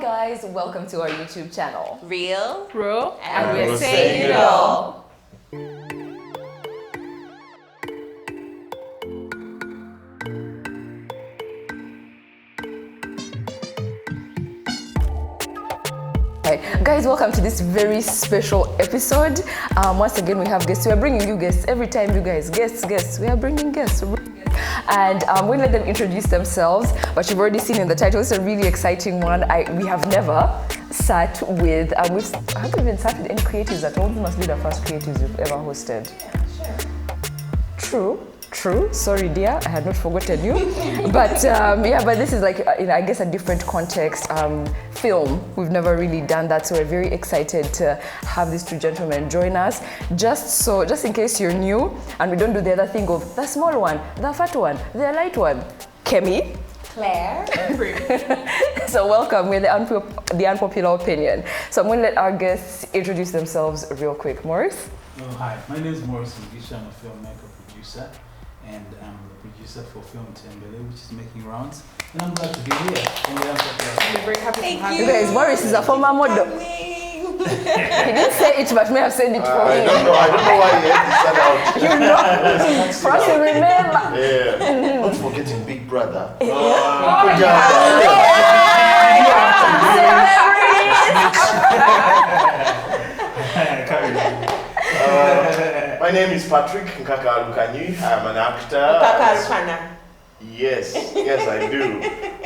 Guys, welcome to our YouTube channel. Real, And we're we're saying it all. Right. Guys, welcome to this very special episode. Once again, we have guests. We are bringing you guests every time, you guys. Guests. We are bringing guests. And we'll let them introduce themselves. But you've already seen in the title, it's a really exciting one. We have never sat with, I haven't even sat with any creatives at all. This must be the first creatives we've ever hosted. True. Sorry, dear, I had not forgotten you. But but this is like, I guess, a different context. Film. We've never really done that, so we're very excited to have these two gentlemen join us. Just in case you're new and we don't do the other thing of the small one, the fat one, the light one. Kemi. Claire, Prim. So welcome. We're the Unpopular Opinion. So I'm going to let our guests introduce themselves real quick. Morris. Oh, hi, my name is Mugisha. I'm a filmmaker producer, and I'm the producer for film Tembele, which is making rounds. And I'm glad to be here. We're very happy to have You guys, Morris is a former model. He didn't say it, but may have said it for him. I don't know why he had to stand out. You know, for us to remember. Yeah. Not forgetting Big Brother. My name is Patrick Nkakalukanyi. I'm an actor. Yes, I do.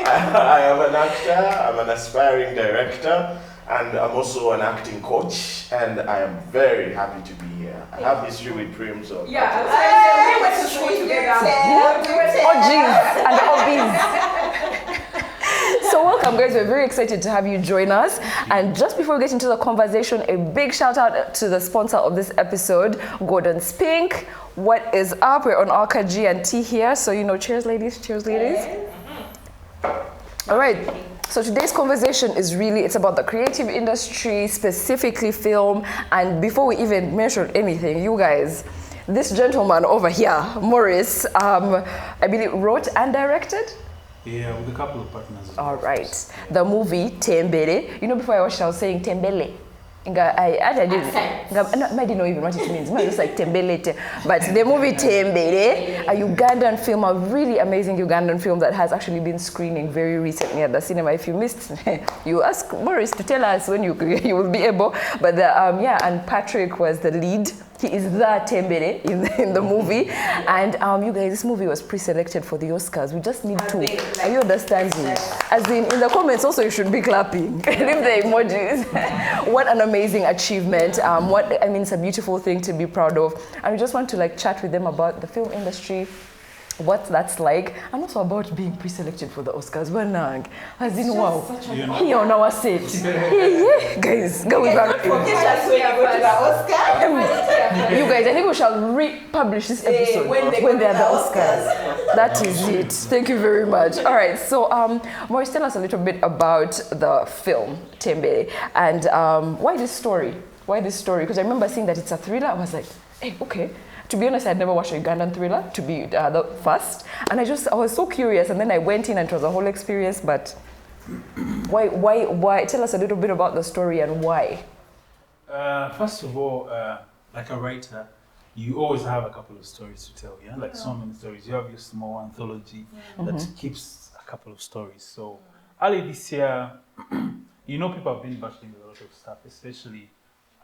I am an actor, I'm an aspiring director, and I'm also an acting coach, and I am very happy to be here. I have history with Prim, so... Yeah, we went to school together. So welcome, guys. We're very excited to have you join us. And just before we get into the conversation, a big shout out to the sponsor of this episode, Gordon Spink. What is up? We're on Alka G and T here. So, cheers, ladies. Cheers, ladies. All right. So today's conversation is it's about the creative industry, specifically film. And before we even mention anything, you guys, this gentleman over here, Morris, I believe wrote and directed. Yeah, with a couple of partners. All right. The movie Tembele. Before I watched, I was saying Tembele. I didn't know even what it means. It's just like Tembele. But the movie Tembele, a Ugandan film, a really amazing Ugandan film that has actually been screening very recently at the cinema. If you missed, you ask Morris to tell us when you will be able. But and Patrick was the lead. He is the Tembele in the movie. And you guys, this movie was pre-selected for the Oscars. We just need to. Are you understanding? As in the comments also, you should be clapping. Leave the emojis. What an amazing achievement. It's a beautiful thing to be proud of. And we just want to chat with them about the film industry, what that's like, and also about being pre-selected for the Oscars. As in, wow, here on our set. Yeah. Guys, go with that. You guys, I think we shall republish this episode when they are the Oscars. That is it. Thank you very much. All right, so Morris, tell us a little bit about the film Tembele and why this story? Because I remember seeing that it's a thriller. I was like, hey, okay. To be honest, I'd never watched a Ugandan thriller, to be the first. And I was so curious, and then I went in and it was a whole experience, but why? Tell us a little bit about the story and why. First of all, like a writer, you always have a couple of stories to tell, yeah? Like so many stories. You have your small anthology that keeps a couple of stories. So early this year, people have been battling with a lot of stuff, especially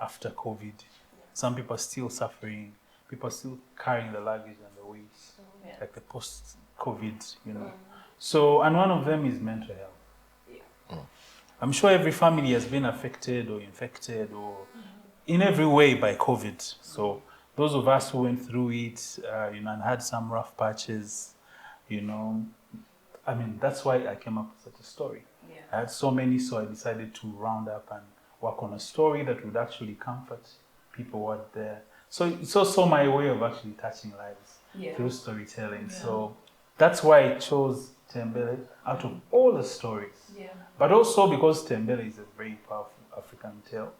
after COVID. Some people are still suffering. People are still carrying the luggage and the weight, like the post-COVID, So, and one of them is mental health. I'm sure every family has been affected or infected or in every way by COVID. So, those of us who went through it, and had some rough patches, that's why I came up with such a story. Yeah. I had so many, so I decided to round up and work on a story that would actually comfort people who are there. So it's also my way of actually touching lives through storytelling. Yeah. So that's why I chose Tembele out of all the stories. Yeah. But also because Tembele is a very powerful African tale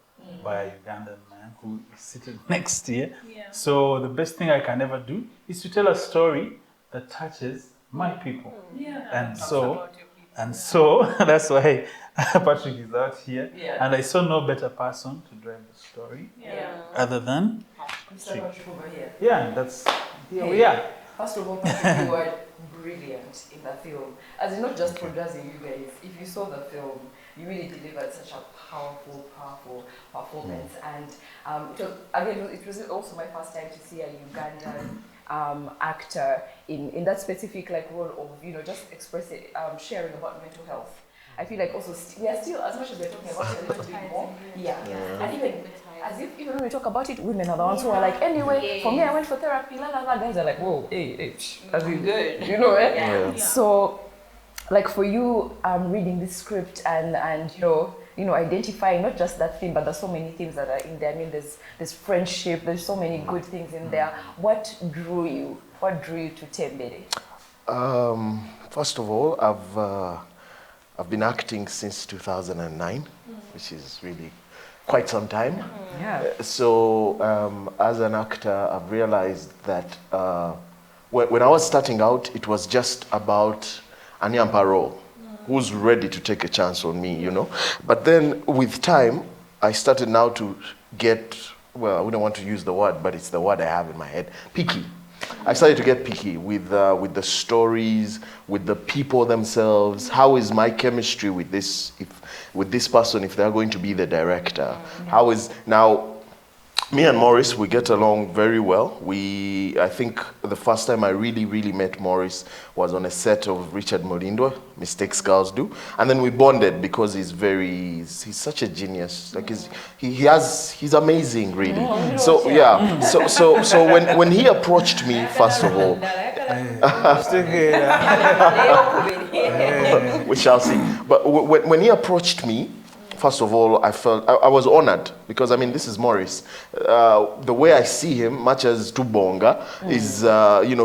by a Ugandan man who is sitting next here. Yeah. So the best thing I can ever do is to tell a story that touches my people. Yeah. And so And so that's why Patrick is out here. Yeah. And I saw no better person to drive the story other than Mr. Patrick over here. yeah, that's here Hey. we are. First of all, Patrick, you were brilliant in the film. As in, not just for jazzing you guys. If you saw the film, you really delivered such a powerful performance. And it was also my first time to see a Ugandan actor in that specific role of just expressing, sharing about mental health. I feel like also we are still, as much as we're talking about it a little bit more, and even when we talk about it, women are the ones who are like, anyway, for me, I went for therapy, guys are like, whoa, hey, as in, good, So, for you, reading this script and identifying not just that theme, but there's so many themes that are in there. I mean, there's friendship, there's so many good things in there. What drew you to Tembele? First of all, I've been acting since 2009, which is really quite some time. So as an actor, I've realized that when I was starting out, it was just about an young parole who's ready to take a chance on me, But then with time, I started now to get, well, I wouldn't want to use the word, but it's the word I have in my head, picky. I started to get picky with the stories, with the people themselves. How is my chemistry with this person if they're going to be the director? How is now? Me and Maurice, we get along very well. I think the first time I really met Maurice was on a set of Richard Molindwa, Mistakes Girls Do, and then we bonded because he's such a genius. He's amazing, really. So when he approached me, first of all, we shall see. But when he approached me, first of all, I felt I was honored because this is Maurice. The way I see him, much as Tubonga, is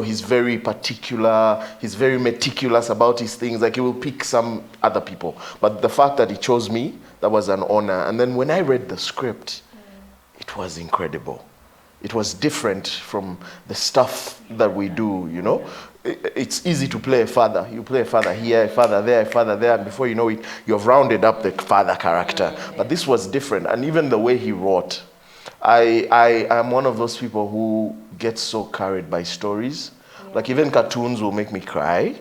he's very particular. He's very meticulous about his things. He will pick some other people, but the fact that he chose me, that was an honor. And then when I read the script, it was incredible. It was different from the stuff that we do. It's easy to play a father. You play a father here, a father there, and before you know it, you've rounded up the father character. But this was different, and even the way he wrote. I am one of those people who get so carried by stories. Even cartoons will make me cry,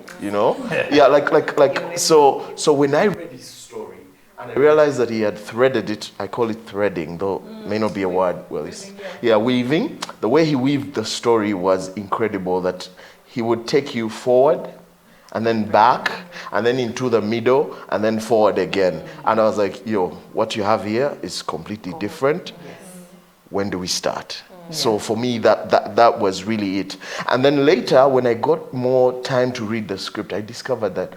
So when I read his story, and I realized that he had threaded it, I call it threading, though may not be a word, weaving. The way he weaved the story was incredible, that he would take you forward and then back and then into the middle and then forward again. And I was like, what you have here is completely different. When do we start? So for me, that was really it. And then later, when I got more time to read the script, I discovered that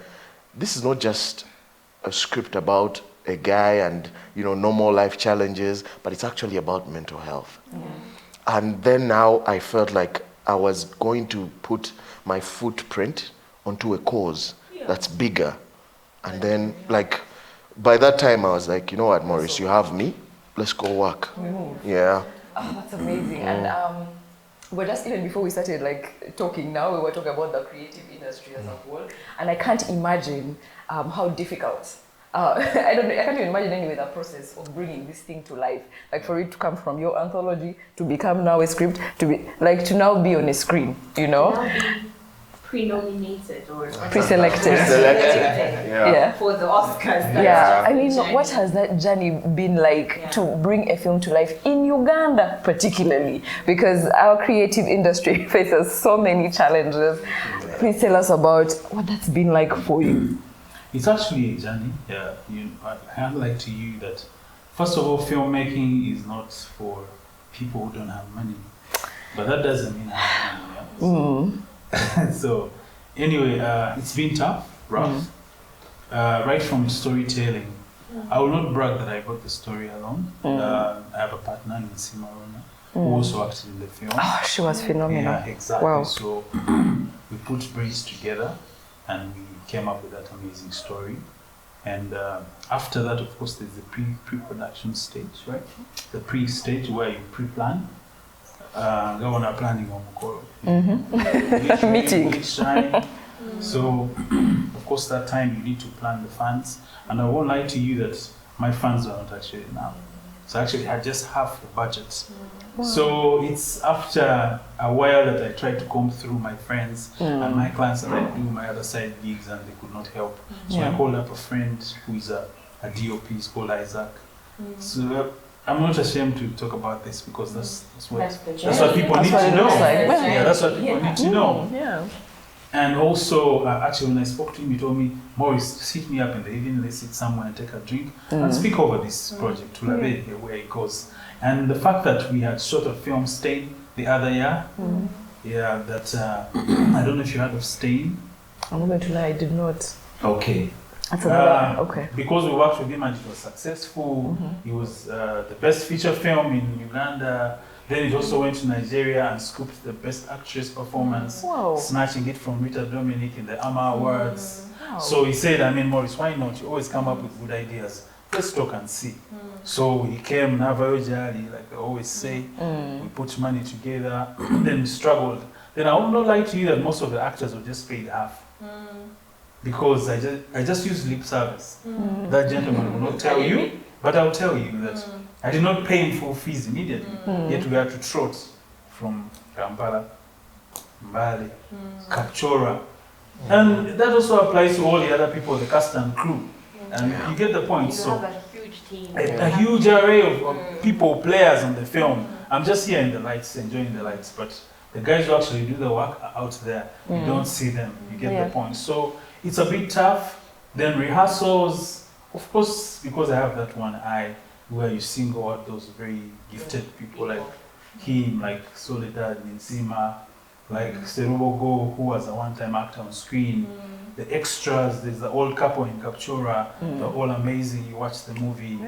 this is not just a script about a guy and normal life challenges, but it's actually about mental health. And then now I felt like I was going to put my footprint onto a cause that's bigger. And then, by that time, I was like, you know what, Maurice, you have me. Let's go work. Yeah. Oh, that's amazing. And we're just, even before we started talking now, we were talking about the creative industry as a whole. And I can't imagine how difficult. I can't even imagine anyway the process of bringing this thing to life. For it to come from your anthology to become now a script, to be to now be on a screen, Pre-nominated or pre-selected. For the Oscars. What has that journey been like to bring a film to life in Uganda particularly? Because our creative industry faces so many challenges. Please tell us about what that's been like for you. It's actually a journey. I highlight to you that, first of all, filmmaking is not for people who don't have money. But that doesn't mean I have money. So, anyway, it's been tough, rough. Right from storytelling. I will not brag that I wrote the story alone. I have a partner, Nsimarona, who also acted in the film. Oh, she was phenomenal. Yeah, exactly. Wow. So, we put brains together and we came up with that amazing story. And after that, of course, there's the pre-production stage, right? The pre-stage where you pre-plan. Go on a planning on meeting. So, of course, that time you need to plan the funds. And I won't lie to you that my funds are not actually enough. So actually, I just half the budget. Wow. So it's after a while that I tried to comb through my friends and my clients that I do my other side gigs, and they could not help. So I called up a friend who is a DOP, he's called Isaac. So I'm not ashamed to talk about this because that's what people need to know. Yeah, that's what people need to know. Yeah. And also, actually, when I spoke to him, he told me, Maurice, just hit me up in the evening, let's sit somewhere and take a drink and speak over this project, to where it goes. And the fact that we had shot a film, Stain, the other year, that, I don't know if you heard of Stain. I'm not going to lie, I did not. Okay. That's another, okay. Because we worked with him and it was successful, it was the best feature film in Uganda. Then it also went to Nigeria and scooped the Best Actress Performance, snatching it from Rita Dominic in the AMA Awards. Wow. So he said, Maurice, why not? You always come up with good ideas. Let's talk and see. So he came, Navajali, like they always say. We put money together, then we struggled. Then I will not lie to you that most of the actors were just paid half. Because I just used lip service. That gentleman will not tell you, but I'll tell you that I did not pay him full fees immediately. Yet we had to trot from Kampala, Mbale, Kapchora. And that also applies to all the other people, the cast and crew. And you get the point. So have a huge team. A huge array of people, players on the film. I'm just here in the lights, enjoying the lights. But the guys who actually do the work are out there. You don't see them. You get the point. So it's a bit tough. Then rehearsals, of course, because I have that one eye, where you single out those very gifted people like him, like Soledad Nzima, like Serubogo, who was a one-time actor on screen. The extras, there's the old couple in Kapchora, they're all amazing. You watch the movie.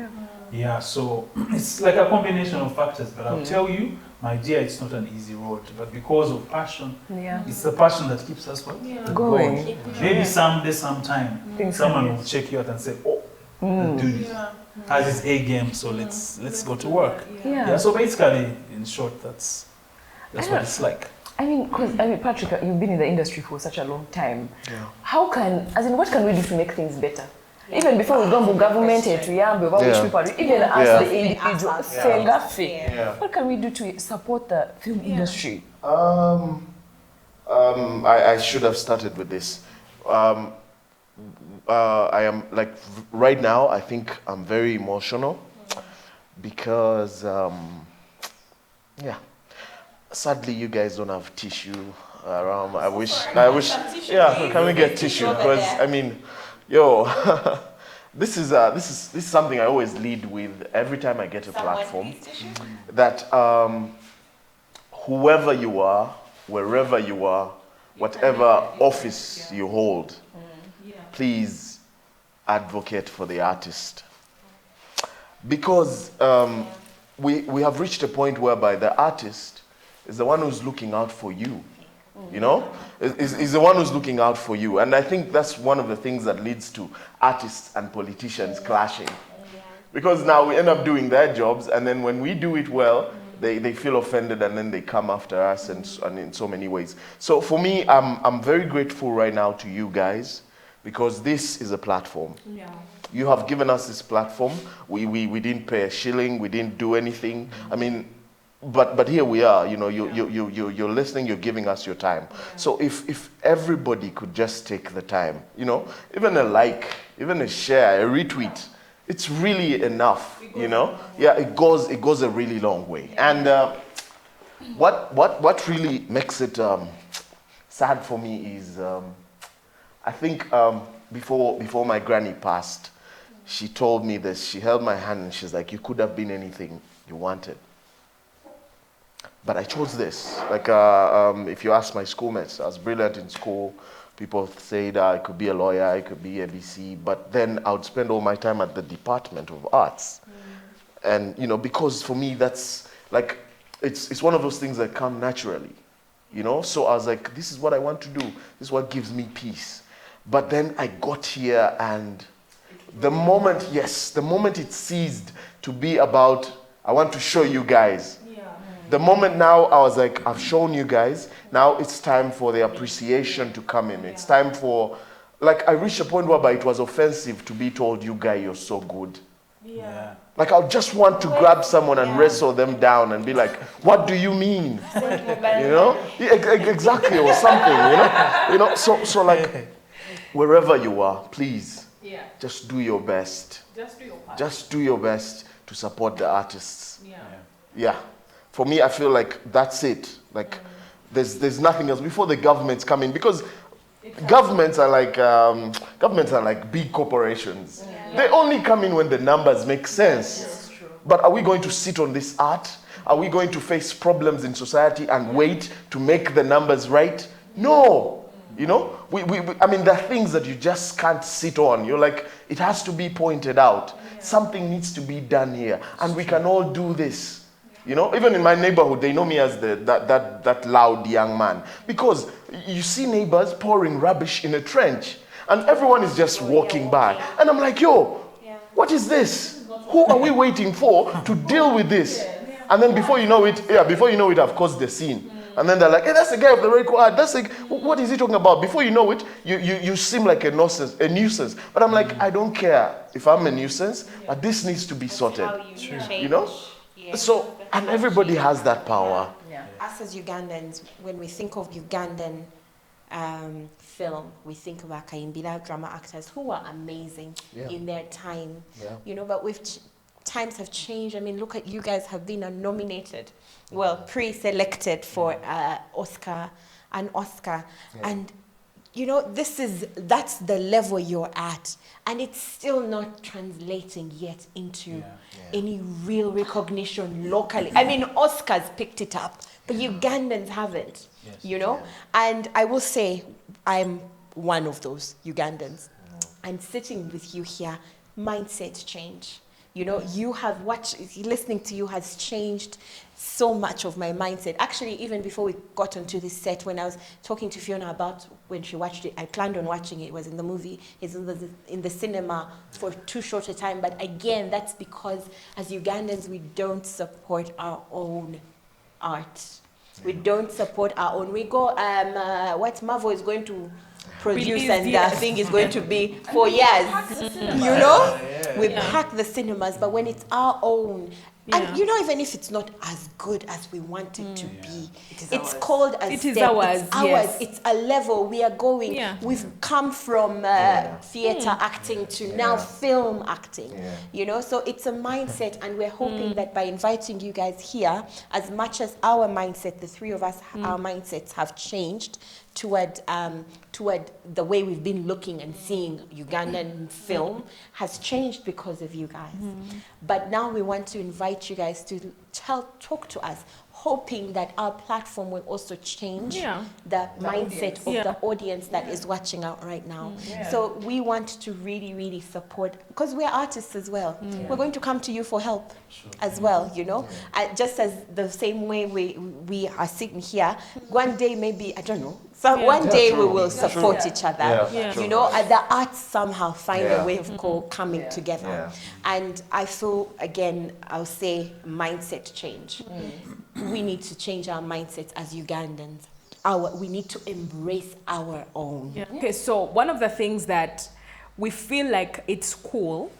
Yeah, so it's like a combination of factors, but I'll tell you, my dear, it's not an easy road, but because of passion, it's the passion that keeps us going. Maybe someday, sometime, someone will check you out and say, oh, the dude has his A game, so let's go to work. So basically, in short, that's what it's like. Because Patrick, you've been in the industry for such a long time. What can we do to make things better? Even before we go to government and to Yambe, which people are, even us the individual, what can we do to support the film industry? I should have started with this. I am like right now. I think I'm very emotional because sadly you guys don't have tissue around. I wish. Yeah, can we get tissue? Because this is something I always lead with every time I get a platform. That whoever you are, wherever you are, whatever office you hold, please advocate for the artist. Because we have reached a point whereby the artist is the one who's looking out for you. You know, is the one who's looking out for you. And I think that's one of the things that leads to artists and politicians clashing. Because now we end up doing their jobs, and then when we do it well, they feel offended, and then they come after us and in so many ways. So for me, I'm very grateful right now to you guys, because this is a platform. You have given us this platform. We didn't pay a shilling, we didn't do anything. But here we are, you know, you're listening, you're giving us your time. So if everybody could just take the time, you know, even a like, even a share, a retweet, it's really enough, you know. Yeah, it goes a really long way. And what really makes it sad for me is I think before my granny passed, she told me this. She held my hand and she's like, you could have been anything you wanted, but I chose this. Like, if you ask my schoolmates, I was brilliant in school. People said I could be a lawyer, I could be ABC, but then I would spend all my time at the Department of Arts. And, you know, because for me, that's like, it's one of those things that come naturally, you know? So I was like, this is what I want to do. This is what gives me peace. But then I got here, and the moment it ceased to be about, I want to show you guys. The moment now, I was like, I've shown you guys. Now it's time for the appreciation to come in. It's time for like I reached a point whereby it was offensive to be told, you guy, you're so good. Yeah. Like I'll just want to grab someone and wrestle them down and be like, what do you mean? You know? Yeah, exactly, or something, you know? You know, so like, wherever you are, please, just do your best. Just do your part. Just do your best to support the artists. Yeah. Yeah. For me, I feel like that's it. Like, there's nothing else before the governments come in, because governments are like big corporations. They only come in when the numbers make sense. But are we going to sit on this art? Are we going to face problems in society and wait to make the numbers right? No. You know, I mean, there are things that you just can't sit on. You're like, it has to be pointed out. Something needs to be done here, and we can all do this. You know, even in my neighborhood, they know me as that loud young man, because you see neighbors pouring rubbish in a trench, and everyone is just walking by, and I'm like, yo, what is this? Who are we waiting for to deal with this? And then before you know it, I've caused the scene. And then they're like, hey, that's the guy of the record art. That's like, what is he talking about? Before you know it, you seem like a nuisance. But I'm like, I don't care if I'm a nuisance, but this needs to be sorted. You know? So, and everybody has that power. Us as Ugandans, when we think of Ugandan film, we think of our Kaimbila drama actors who are amazing in their time. You know, but times have changed. I mean, look at you guys have been nominated, pre-selected for an Oscar, and you know, that's the level you're at, and it's still not translating yet into any real recognition locally. I mean, Oscars picked it up, but Ugandans haven't. You know, and I will say I'm one of those Ugandans, and sitting with you here, mindset change. You know, listening to you has changed so much of my mindset. Actually, even before we got onto this set, when I was talking to Fiona about when she watched it, I planned on watching it. It was in the movie. It's in the cinema for too short a time. But again, that's because as Ugandans, we don't support our own art. We don't support our own. We go, what Marvel is going to produce and the thing is going to be 4 years. You know? We pack the cinemas, but when it's our own, and you know, even if it's not as good as we want it to be, it's called a It is step. ours. It's ours. It's a level we are going. We've come from theater acting to now film acting. You know, so it's a mindset, and we're hoping that by inviting you guys here, as much as our mindset, the three of us, our mindsets have changed toward the way we've been looking and seeing Ugandan film has changed because of you guys. But now we want to invite you guys to talk to us, hoping that our platform will also change the mindset of the audience that is watching out right now. So we want to really, really support, because we're artists as well. We're going to come to you for help as well, you know. Just as the same way we are sitting here, one day maybe, I don't know, one day we will support each other. You know, the arts somehow find a way of coming together. And I feel, again, I'll say mindset change. We need to change our mindsets as Ugandans. We need to embrace our own. Okay, so one of the things that we feel like it's cool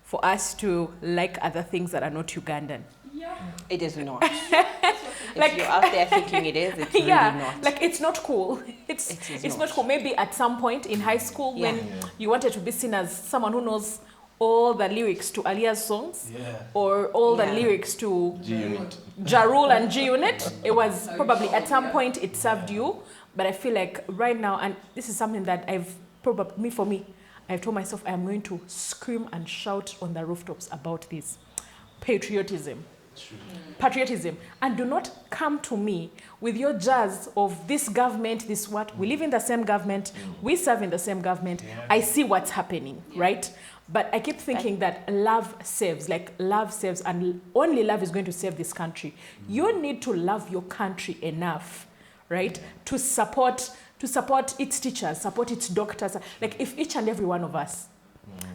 for us to like other things that are not Ugandan. It is not. If you're out there thinking it is, it's really not. Like it's not cool. It's not cool. Maybe at some point in high school when you wanted to be seen as someone who knows all the lyrics to Alia's songs or all the lyrics to Jarul and G Unit. It was probably at some point it served you, but I feel like right now, and this is something that I've told myself I am going to scream and shout on the rooftops about this. Patriotism. Patriotism. And do not come to me with your jazz of this government, this what. We live in the same government. We serve in the same government. I see what's happening, right? But I keep thinking that love saves, and only love is going to save this country. You need to love your country enough, right? To support its teachers, support its doctors. Like if each and every one of us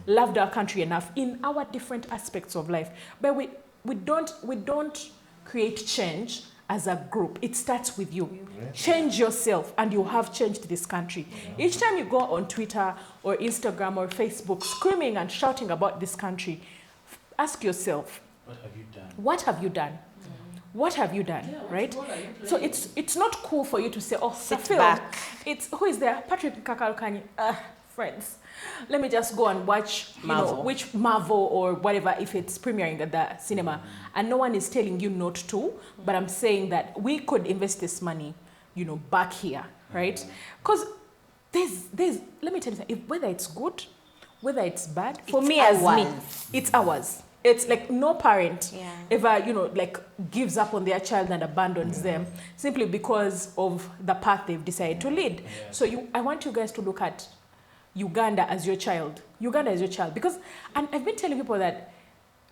loved our country enough in our different aspects of life, but we don't create change as a group. It starts with you. Change yourself and you have changed this country. Each time you go on Twitter or Instagram or Facebook screaming and shouting about this country, ask yourself, What have you done? what have you done? What have you done, right? So it's not cool for you to say, oh, Sit Phil, back. it's, who is there? Nkakalukanyi. Friends, let me just go and watch which Marvel or whatever, if it's premiering at the cinema, and no one is telling you not to, but I'm saying that we could invest this money, back here, right? Because there's let me tell you something, whether it's good, whether it's bad, for me as me, it's ours. It's like no parent ever, like gives up on their child and abandons them simply because of the path they've decided to lead. So I want you guys to look at Uganda as your child. Uganda is your child. Because, and I've been telling people that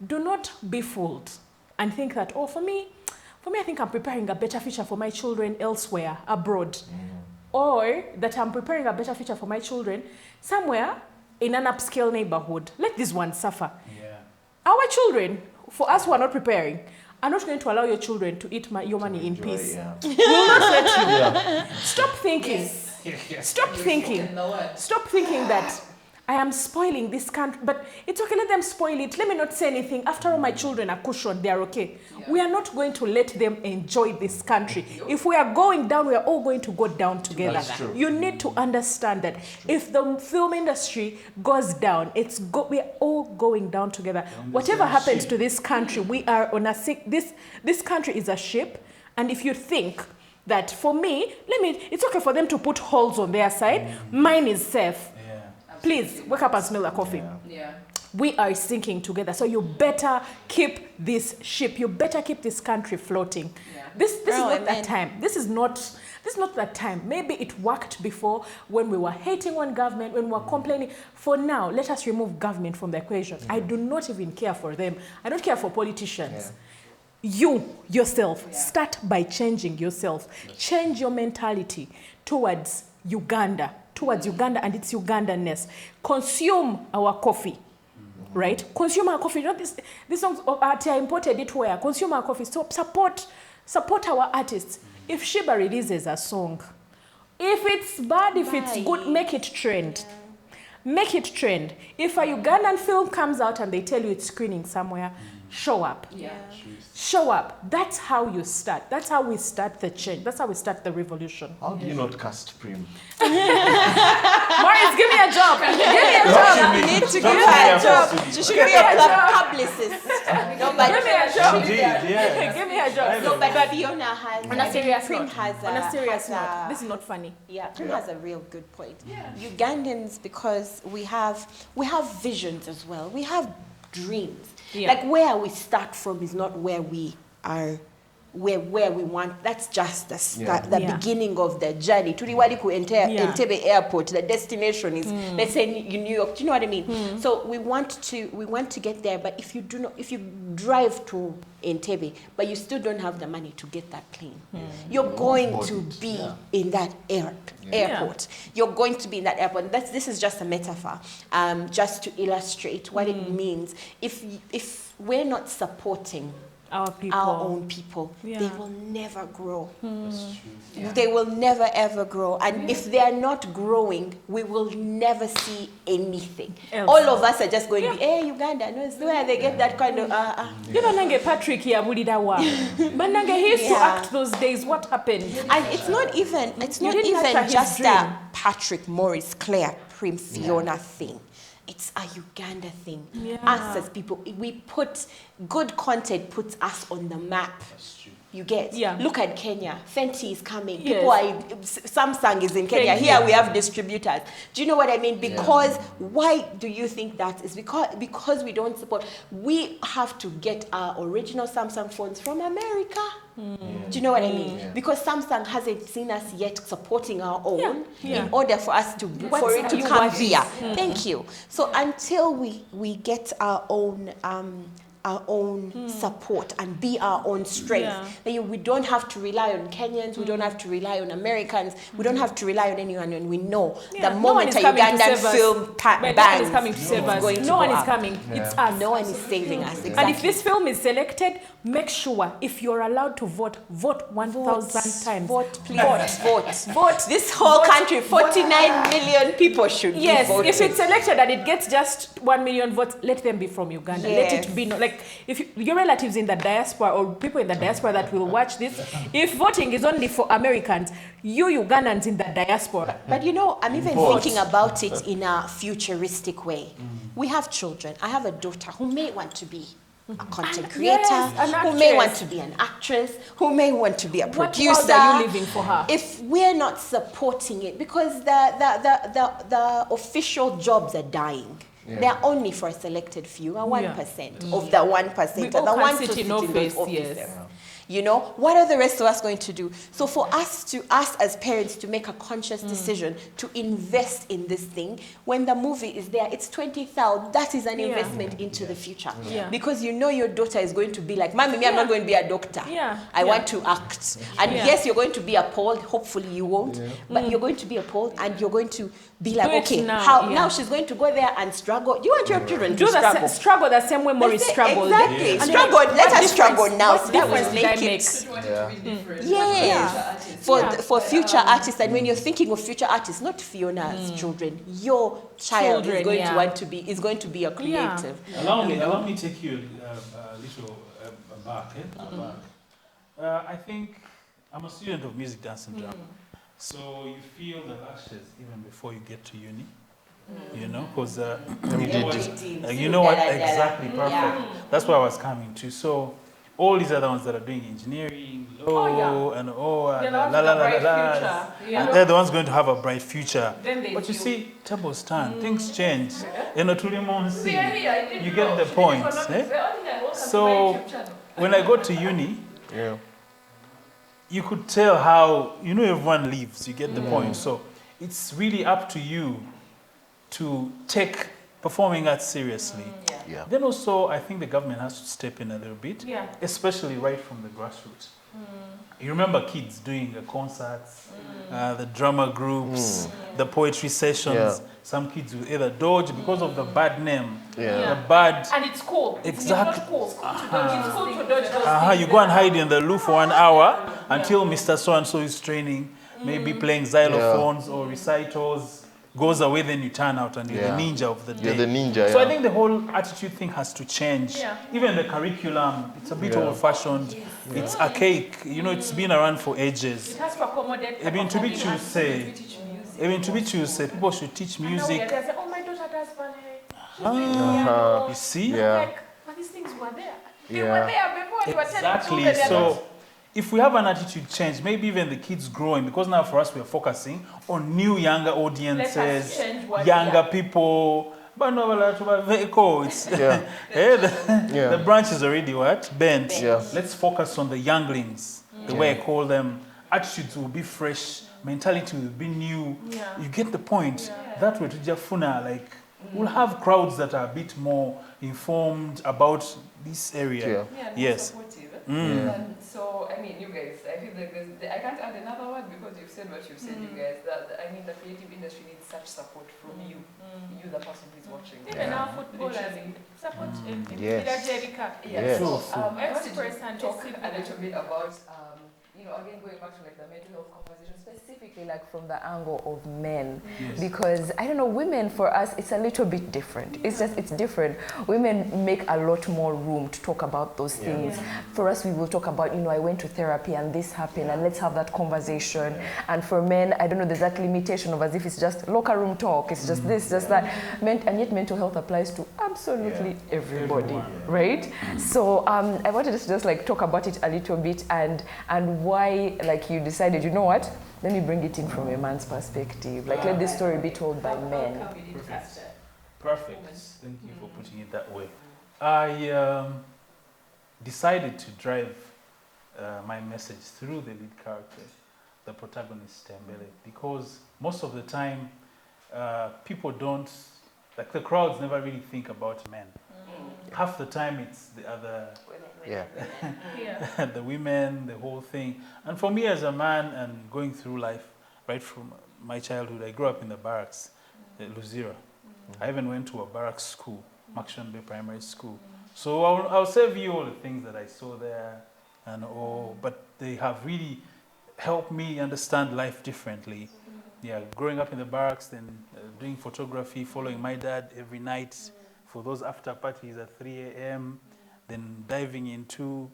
do not be fooled and think that, oh, for me, I think I'm preparing a better future for my children elsewhere, abroad. Or that I'm preparing a better future for my children somewhere in an upscale neighborhood. Let this one suffer. Our children, for us who are not preparing, are not going to allow your children to eat your money in peace. We will not let you. Stop thinking. Stop thinking. Stop thinking that I am spoiling this country. But it's okay, let them spoil it. Let me not say anything. After all, my children are cushioned. They are okay. We are not going to let them enjoy this country. If we are going down, we are all going to go down together. You need to understand that if the film industry goes down, we are all going down together. Whatever happens to this country, we are on this country is a ship. And if you think that for me, it's okay for them to put holes on their side. Mine is safe. Please, wake up and smell the coffee. We are sinking together. So you better keep this ship. You better keep this country floating. This is not that time. This is not that time. Maybe it worked before when we were hating one government, when we were complaining. For now, let us remove government from the equation. I do not even care for them. I don't care for politicians. You, yourself, start by changing yourself. Change your mentality towards Uganda and its Ugandanness. Consume our coffee, right? Consume our coffee. These songs are imported it where. Consume our coffee. So support our artists. If Sheba releases a song, if it's bad, if it's good, make it trend. Make it trend. If a Ugandan film comes out and they tell you it's screening somewhere, show up. Show up. That's how you start. That's how we start the change. That's how we start the revolution. How do you not cast Prim? Maurice, give me a job. Give me a job. You need to give her a job. She should be a publicist. No, but give me a job. Give me a job. No, but Fiona has. On a serious Prim note. has On a serious note. This is not funny. Yeah, Prim has a real good point. Ugandans, because we have visions as well. We have dreams. Like where we start from is not where we are, where we want. That's just the start, the beginning of the journey. Tuliwali ku Entebbe Airport. The destination is let's say in New York. Do you know what I mean? So we want to get there. But if you drive to Entebbe, but you still don't have the money to get that plane, you're going to be in that airport. You're going to be in that airport. This is just a metaphor, just to illustrate what it means. If we're not supporting our own people, they will never grow. They will never ever grow. And if they are not growing, we will never see anything. All of us are just going to be, hey, Uganda, no, it's where they get that kind of You know, Nange Patrick here, Bulidawa. But Nange, he used to act those days. What happened? And it's not even just a Patrick, Morris, Claire, Prim, Fiona thing. It's a Uganda thing. Us as people, good content puts us on the map. You get? Look at Kenya. Fenty is coming. Samsung is in Kenya. Here we have distributors. Do you know what I mean? Because why do you think that is? Because we don't support. We have to get our original Samsung phones from America. Do you know what I mean? Because Samsung hasn't seen us yet supporting our own in order for us to for it to come here. Thank you. So until we get our own our own support and be our own strength. That we don't have to rely on Kenyans, we don't have to rely on Americans, we don't have to rely on anyone, and we know the moment a Ugandan film bangs, no one is coming to save us. going to No one go is up. coming. It's us. No one is saving us. Exactly. And if this film is selected, make sure if you're allowed to vote, vote 1,000 times. Vote, please. Vote. This whole country, 49 million people should be voting. If it's selected and it gets just 1 million votes, let them be from Uganda. Yes. Let it be like if your relatives in the diaspora or people in the diaspora that will watch this, if voting is only for Americans, you Ugandans in the diaspora. But you know, I'm even thinking about it in a futuristic way. We have children. I have a daughter who may want to be a content creator, who may want to be an actress, who may want to be a producer. What are you living for her? If we're not supporting it, because the official jobs are dying. They're only for a selected few, 1% of the 1%, the ones who sit in those offices. You know, what are the rest of us going to do? So for us as parents to make a conscious decision to invest in this thing, when the movie is there, it's 20,000. That is an investment into the future. Because you know your daughter is going to be like, Mommy, I'm not going to be a doctor. I want to act. And yes, you're going to be appalled. Hopefully you won't. But you're going to be appalled and you're going to be like, okay, now she's going to go there and struggle. Do you want your children to struggle? Struggle the same way Maurice struggled. Exactly. Struggle. Let us struggle now. What difference did I make? Yes. For future artists, and when you're thinking of future artists, not Fiona's children, your child is going to be a creative. Allow me to take you a little back. I think I'm a student of music, dance, and drama. So you feel the lashes even before you get to uni. You know, because you know what exactly perfect. That's what I was coming to. So all these other ones that are doing engineering, and and they're the ones going to have a bright future. But you see, tables turn, things change. You know, you get the point. So when I got to uni, you could tell how, you know, everyone leaves. You get the point. So it's really up to you to take performing arts seriously. Then also, I think the government has to step in a little bit, especially right from the grassroots. You remember kids doing the concerts, the drama groups, the poetry sessions. Some kids will either dodge because of the bad name, the bad. And it's cool. Exactly. It's cool to dodge those You go and hide in the loo for 1 hour until Mr. So-and-so is training, maybe playing xylophones or recitals. Goes away, then you turn out and you're the ninja of the day. You're the ninja, So I think the whole attitude thing has to change. Even the curriculum, it's a bit old-fashioned. It's archaic. You know, it's been around for ages. It has to accommodate. I mean, to be true, say people should teach music. Oh, my daughter does ballet. You see? Like, but these things were there. They were there before. They were telling Exactly. So if we have an attitude change, maybe even the kids growing, because now for us we're focusing on new younger audiences, younger people. But no, it's the branch is already bent. Let's focus on the younglings, the way I call them. Attitudes will be fresh, mentality will be new. You get the point. That way to Jafuna, like we'll have crowds that are a bit more informed about this area. Yes. So, I mean, you guys, I feel like I can't add another word because you've said what you've said, you guys. I mean, the creative industry needs such support from you, the person who's watching. Even our footballers support in Yes. So, I wanted to talk a little bit about, again, going back to like the mental health conversation, specifically like from the angle of men, because I don't know, women for us, it's a little bit different. It's different. Women make a lot more room to talk about those things. For us, we will talk about, I went to therapy and this happened and let's have that conversation. And for men, I don't know, there's that limitation of as if it's just locker room talk. It's just this, just that. And yet mental health applies to absolutely everybody, right? So I wanted us to just like talk about it a little bit and why like you decided, you know what, let me bring it in from a man's perspective. Like let this story be told by men. Perfect. Thank you for putting it that way. I decided to drive my message through the lead character, the protagonist Tembele, because most of the time people don't, like the crowds never really think about men. half the time it's the other, Yeah. the women, the whole thing. And for me as a man and going through life, right from my childhood, I grew up in the barracks, Luzira. I even went to a barracks school, Makshon Bay Primary School. So I'll save you all the things that I saw there and all, but they have really helped me understand life differently. Yeah, growing up in the barracks, then doing photography, following my dad every night for those after parties at 3 a.m., then diving into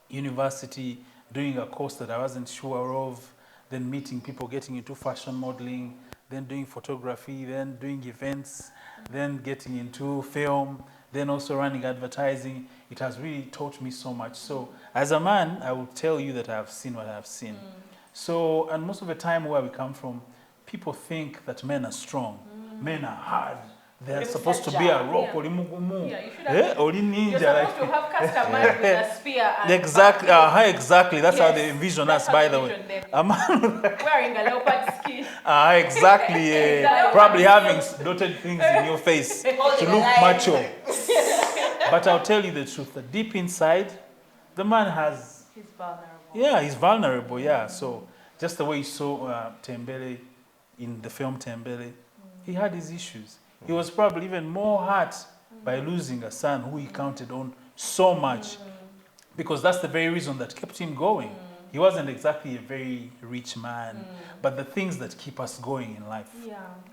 university, doing a course that I wasn't sure of, then meeting people, getting into fashion modeling, then doing photography, then doing events, then getting into film, then also running advertising. It has really taught me so much. So as a man, I will tell you that I have seen what I have seen. So, and most of the time where we come from, people think that men are strong, men are hard. They're supposed to be a rock or mugumu. Or ninja. You're supposed to have customers with a spear and exactly. Exactly. That's how they envision us, by the way. A man wearing a leopard skin. Exactly. Probably having dotted things in your face to look macho. But I'll tell you the truth. That deep inside, the man has. He's vulnerable. Yeah, he's vulnerable. Yeah. So just the way you saw Tembele in the film Tembele, he had his issues. He was probably even more hurt by losing a son who he counted on so much, because that's the very reason that kept him going. He wasn't exactly a very rich man, but the things that keep us going in life,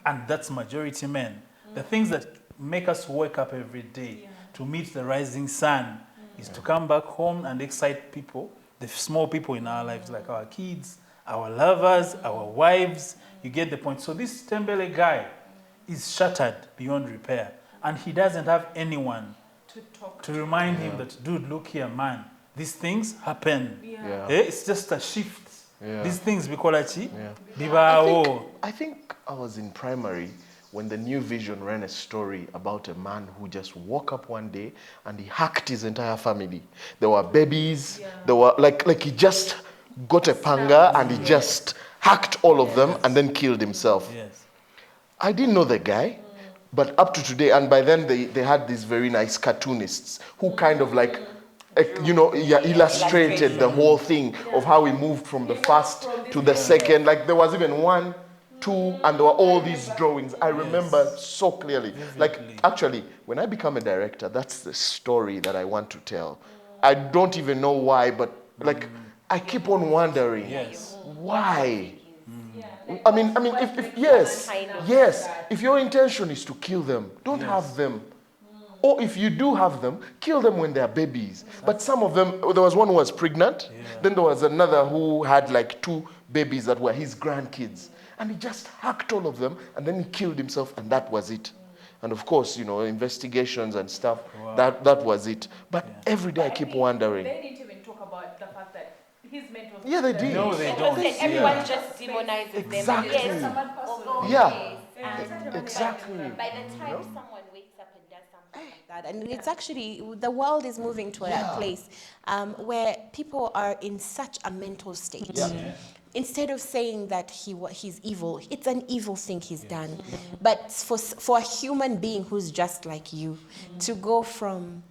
and that's majority men, the things that make us wake up every day to meet the rising sun is to come back home and excite people, the small people in our lives, like our kids, our lovers, our wives. You get the point. So this Tembele guy is shattered beyond repair, and he doesn't have anyone to remind him that, dude, look here, man, these things happen. It's just a shift. These things I think I was in primary when the New Vision ran a story about a man who just woke up one day and he hacked his entire family. There were babies, there were like he just got a panga and he just hacked all of them and then killed himself. I didn't know the guy, but up to today, and by then they had these very nice cartoonists who kind of like, illustrated the whole thing of how he moved from the first to the second. Like there was even 1, 2, and there were all these drawings. I remember so clearly. Like actually, when I become a director, that's the story that I want to tell. I don't even know why, but like I keep on wondering, why? I mean, if your intention is to kill them, don't have them. Or if you do have them, kill them when they're babies. But some of them, there was one who was pregnant, then there was another who had like 2 babies that were his grandkids. And he just hacked all of them, and then he killed himself, and that was it. And of course, investigations and stuff, that was it. But every day I keep wondering. They didn't even talk about the fact that his mental. Yeah, they did. No, they don't. Everyone just demonizes them. Exactly. Exactly. By the time someone wakes up and does something like that, and it's actually, the world is moving to a place where people are in such a mental state. Instead of saying that he's evil, it's an evil thing he's done. But for a human being who's just like you, to go from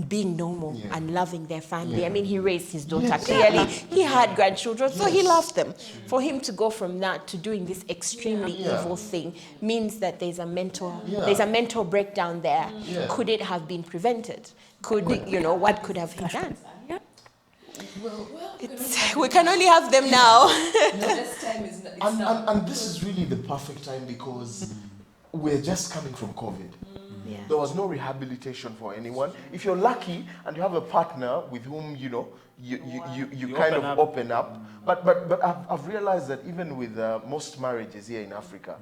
being normal and loving their family. I mean, he raised his daughter. Clearly, he had grandchildren, so he loved them. For him to go from that to doing this extremely evil thing means that there's a mental breakdown there. Could it have been prevented? What could have he done? We can only have them now. And this is really the perfect time because we're just coming from COVID. There was no rehabilitation for anyone. If you're lucky and you have a partner with whom you kind of open up, but I've realized that even with most marriages here in Africa,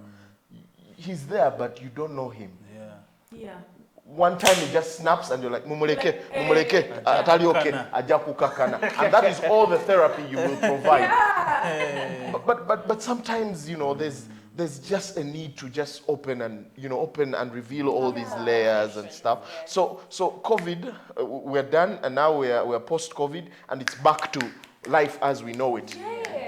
he's there, but you don't know him. One time he just snaps and you're like, mumuleke, ajakukakana. And that is all the therapy you will provide. But sometimes, there's just a need to just open and reveal all these layers and stuff. So COVID, we're done, and now we're post-COVID, and it's back to life as we know it.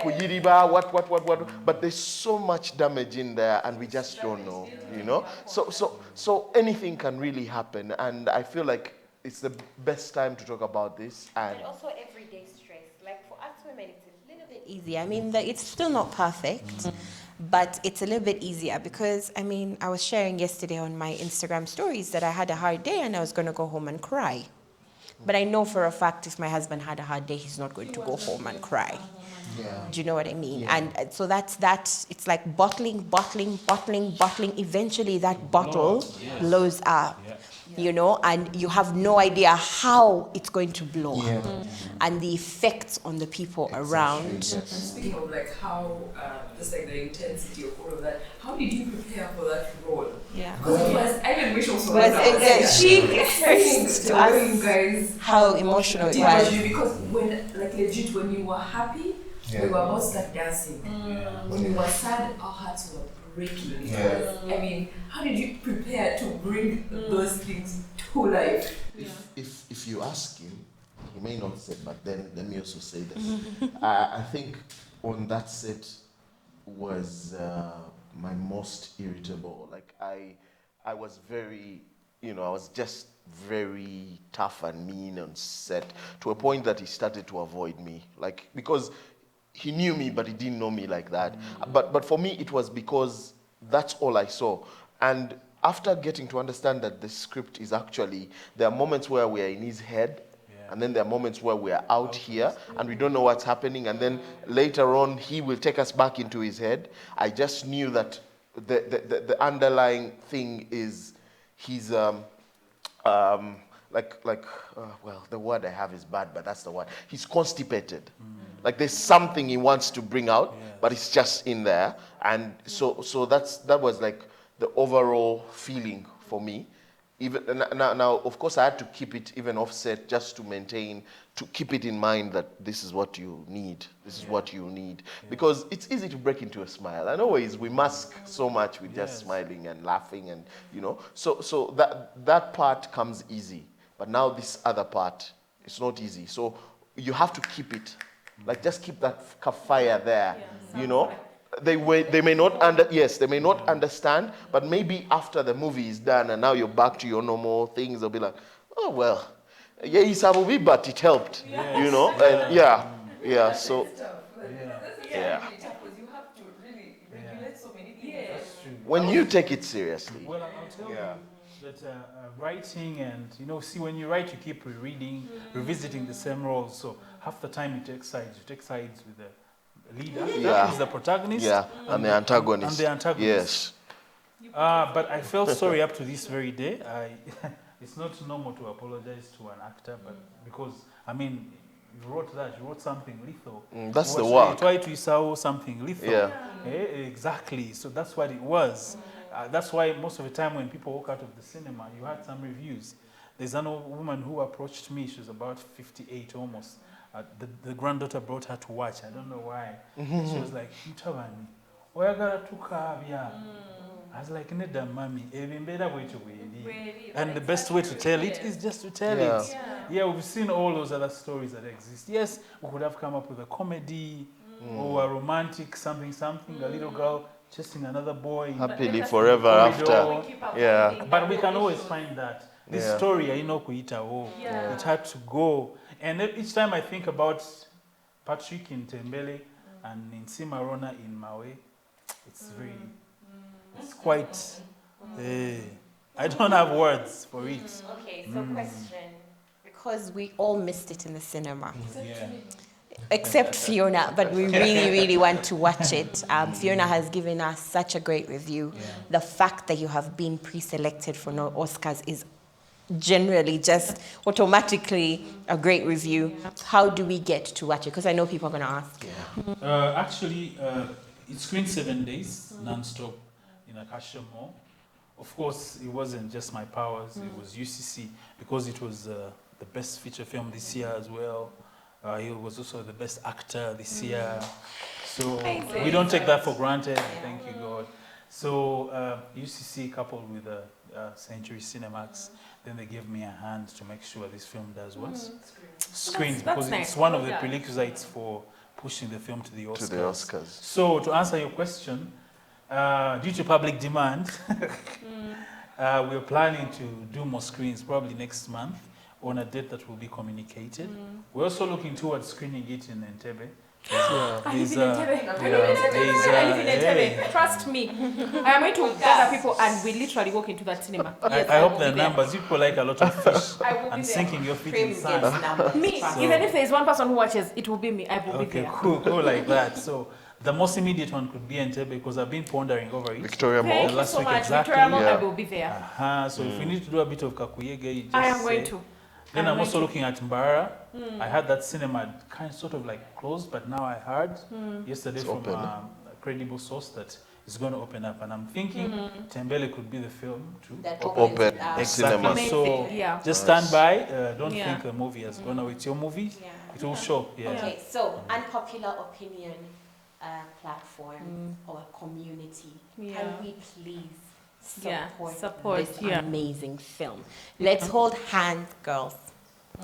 Kuyiriba, what, but there's so much damage in there and we just don't know, you know? So anything can really happen, and I feel like it's the best time to talk about this. And also everyday stress. Like for us women, it's a little bit easier. I mean, it's still not perfect, but it's a little bit easier because, I mean, I was sharing yesterday on my Instagram stories that I had a hard day and I was going to go home and cry. But I know for a fact if my husband had a hard day, he's not going to go home and cry. yeah. Do you know what I mean? Yeah. And so that's it's like bottling. Eventually that bottle blows up. You know, and you have no idea how it's going to blow up and the effects on the people around. Speaking of like how, just like the intensity of all of that, how did you prepare for that role? Yeah. Because it was, I even wish also She expressed to you us guys how emotional it was. was. Because when, like legit, when you were happy, we were about to start dancing. When we were sad, our hearts were breaking. I mean, how did you prepare to bring those things to life? If you ask him, he may not say, but then let me also say this. I think on that set was my most irritable. Like I was very, I was just very tough and mean on set to a point that he started to avoid me. Like, because he knew me, but he didn't know me like that. But for me, it was because that's all I saw. And after getting to understand that the script is actually, there are moments where we are in his head, and then there are moments where we are out here, and we don't know what's happening, and then later on, he will take us back into his head. I just knew that the underlying thing is he's, well, the word I have is bad, but that's the word. He's constipated. Like there's something he wants to bring out, but it's just in there. And so that was like the overall feeling for me. Even now, of course, I had to keep it even offset just to maintain, to keep it in mind that this is what you need. This is what you need. Because it's easy to break into a smile. And always we mask so much with just smiling and laughing and, So that part comes easy. But now this other part, it's not easy. So you have to keep it. Like just keep that fire there, They may not they may not understand, but maybe after the movie is done and now you're back to your normal things, they'll be like, oh well, it's a movie, but it helped, And so You have to really regulate so many things. That's true. when you take it seriously. Well, I'll tell you that writing and, see, when you write, you keep rereading, revisiting the same roles. So half the time you take sides. You take sides with the leader, that is the protagonist, and the antagonist. Yes. But I felt sorry up to this very day. It's not normal to apologize to an actor, but because, you wrote something lethal. That's the work. Try to say something lethal. Yeah. Exactly. So that's what it was. That's why most of the time when people walk out of the cinema, you had some reviews. There's an old woman who approached me. She was about 58 almost. The granddaughter brought her to watch. I don't know why. She was like, "Mtabani, oyagala tukabya." I was like, "Neda mami, and the best way to tell it is just to tell it." Yeah, we've seen all those other stories that exist. Yes, we could have come up with a comedy or a romantic something. A little girl chasing another boy happily forever after. But we can always find that. This story, it had to go. And each time I think about Patrick in Tembele and in Simarona in Mawe, it's quite, I don't have words for it. Okay, so question, because we all missed it in the cinema. Yeah. Except Fiona, but we really, really want to watch it. Fiona has given us such a great review. The fact that you have been pre-selected for no Oscars is generally just automatically a great review. How do we get to watch it? Because I know people are going to ask. Actually, it screened 7 days, non-stop, in Akasha Mall. Of course, it wasn't just my powers, it was UCC, because it was the best feature film this year as well. He was also the best actor this year. So we don't take that for granted, thank you God. So UCC coupled with Century Cinemax, then they gave me a hand to make sure this film does what? Screens, because it's one of the prerequisites for pushing the film to the Oscars. To the Oscars. So to answer your question, due to public demand, we're planning to do more screens probably next month on a date that will be communicated. We're also looking towards screening it in Entebbe. I live in Entebbe. Trust me. I am going to gather people and we literally walk into that cinema. I hope the numbers, people like a lot of fish and sinking your feet in sand. Me, even if there is one person who watches, it will be me. I will be there. Okay, cool like that. So the most immediate one could be Entebbe because I've been pondering over it. Victoria Mall. Thank you last so week much. exactly. Victoria Mall, Yeah. I will be there. So if we need to do a bit of kakuyege, just I am say. going to. Then I'm also going looking at Mbara. I had that cinema sort of like closed, but now I heard yesterday It's from open. a credible source that it's going to open up. And I'm thinking Tembele could be the film too. That Open Exactly. cinema. Amazing. So Yeah. just stand by. Don't Yeah. think the movie has gone away. It's your movie. Yeah. It will show. Yeah. Okay, so unpopular opinion platform or community. Yeah. Can we please support, support, this yeah. amazing film? Let's hold hands, girls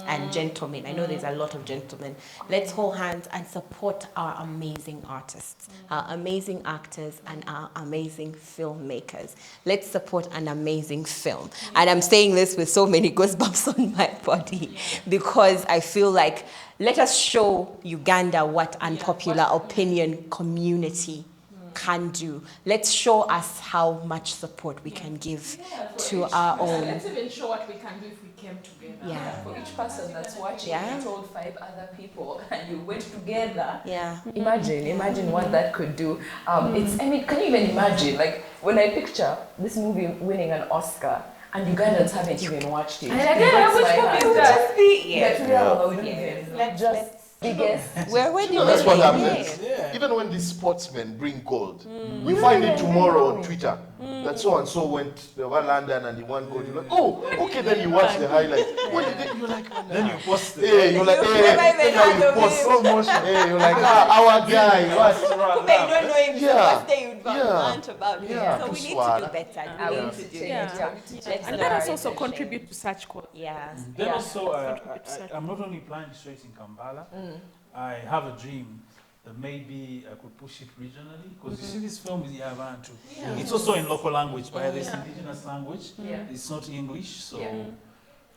and gentlemen. I know there's a lot of gentlemen. Let's hold hands and support our amazing artists, our amazing actors, and our amazing filmmakers. Let's support an amazing film. And I'm saying this with so many goosebumps on my body because I feel like let us show Uganda what unpopular opinion community can do. Let's show us how much support we can give to our own. Let's even show what we can do if we came together. Yeah. For each person that's watching, Yeah. you told 5 other people and you went together. Yeah. Imagine what that could do. It's, I mean, can you even imagine? Like, when I picture this movie winning an Oscar and Ugandans haven't even watched it. And again, which movie is that? Just biggest. We're winning. No, that's what Yeah. happens. Even when these sportsmen bring gold, we find it tomorrow on Twitter that so and so went to London and he won gold. You're like, oh, okay, then you watch the highlights. What did they? You're like, Then you post it. hey, you're like, hey, then now you post slow motion. Hey, you're like, our guy, what? Don't know him, Yeah. first day you'd rant about him. Yeah. So we need to do Swara. better. I We will need to do change. better. Let's And not let us be also ashamed. contribute to such cause. Yeah. Then Yeah. also, I'm not only planning straight in Kampala. I have a dream that maybe I could push it regionally because you see this film is Yabantu. It's also in local language, by this indigenous language. It's not English, so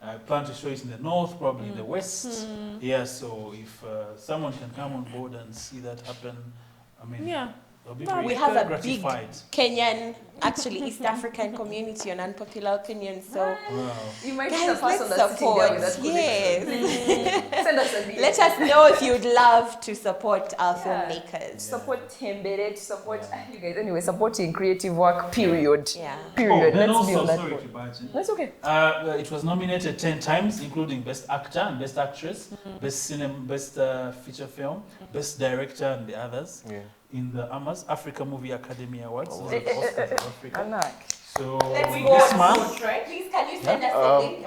I plan to show it in the north, probably in the west. Yeah, so if someone can come on board and see that happen, I mean, they'll be very We have a big gratified. Kenyan, actually East African community on unpopular opinion. So Wow. You might be guys, the person let's that's sitting there with support. that Yes. Send us a video. Let us know if you'd love to support our filmmakers. Support Tembele, support you guys. Anyway, supporting creative work, period. Yeah. Period. Then Let's be also, on that sorry board. to barge in. That's okay. It was nominated 10 times, including Best Actor and Best Actress, Best Cinema, Best Feature Film, Best Director, and the others in the AMAS Africa Movie Academy Awards. Those are the Oscars of Africa. Anak. So Let's this go. month, Please, can you send us a link?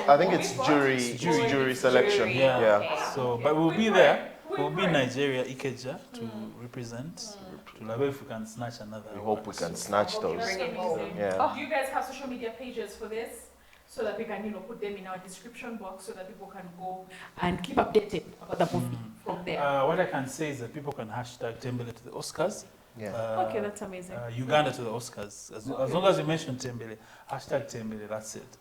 I think it's jury selection. yeah. Okay. So, but we'll be there. We'll be in Nigeria, Ikeja, to represent. To Labe if we can snatch another. We hope we can snatch those. Yeah. Do you guys have social media pages for this? So that we can, put them in our description box so that people can go and keep updated about the movie from there. What I can say is that people can hashtag Tembele to the Oscars. Yeah. Okay, that's amazing. Uganda to the Oscars. As long as you mention Tembele, hashtag Tembele, that's it.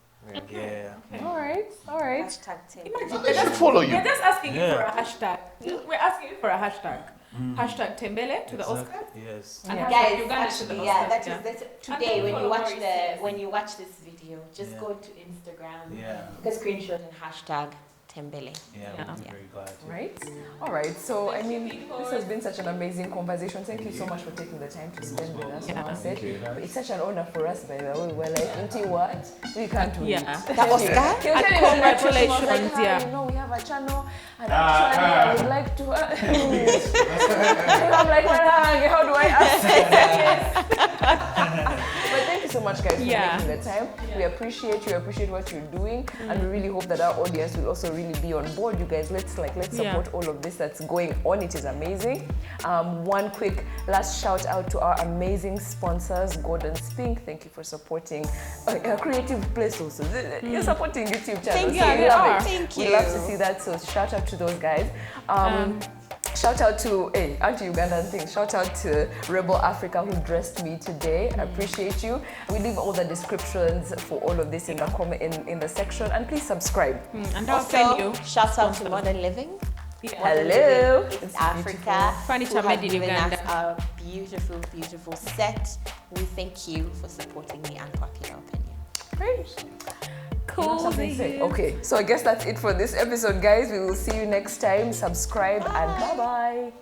Yeah. All right. Hashtag Tim. Imagine, They should follow you. we're just asking you Yeah. for a hashtag. We're asking you for a hashtag. Hashtag Tembele to the Exactly. Oscars. Yes. And Yeah. hashtag Guys, Uganda to the actually, Oscars. yeah, that's today And when you watch followers. when you watch this video, just Yeah. go to Instagram, Yeah. take a screenshot and hashtag Tembele. Yeah, Yeah. we'll be very glad. Right? All right. So, I mean, this has been such an amazing conversation. Thank you so much for taking the time to spend with us. Yeah. Once. It's such an honor for us, by the way. We're like, into what? We can't wait. Yeah. The Oscar? He was And telling me on that trip, he was congratulations, like, yeah. we have a channel, and actually, I would like to. I'm like, how do I ask? But thank you so much, guys, for making the time. We appreciate you, appreciate what you're doing, and we really hope that our audience will also really be on board. You guys, let's support all of this that's going on. It is amazing. One quick last shout out to our amazing sponsors, Gordon Spink. Thank you for supporting a creative place also. You're supporting YouTube channels. Thank you. So we love it. Thank We you. love to see that. So shout out to those guys. Shout out to anti-Ugandan thing. Shout out to Rebel Africa who dressed me today. I appreciate you. We leave all the descriptions for all of this in the comment in the section, and please subscribe. And I'll tell you. Shout out to Modern Living. Hello. It's Africa. Furniture who have made in given us Uganda. our beautiful, beautiful set. We thank you for supporting the Unpopular Opinion. Great. Cool. Something to say. Okay, so I guess that's it for this episode, guys. We will see you next time. Subscribe and bye-bye.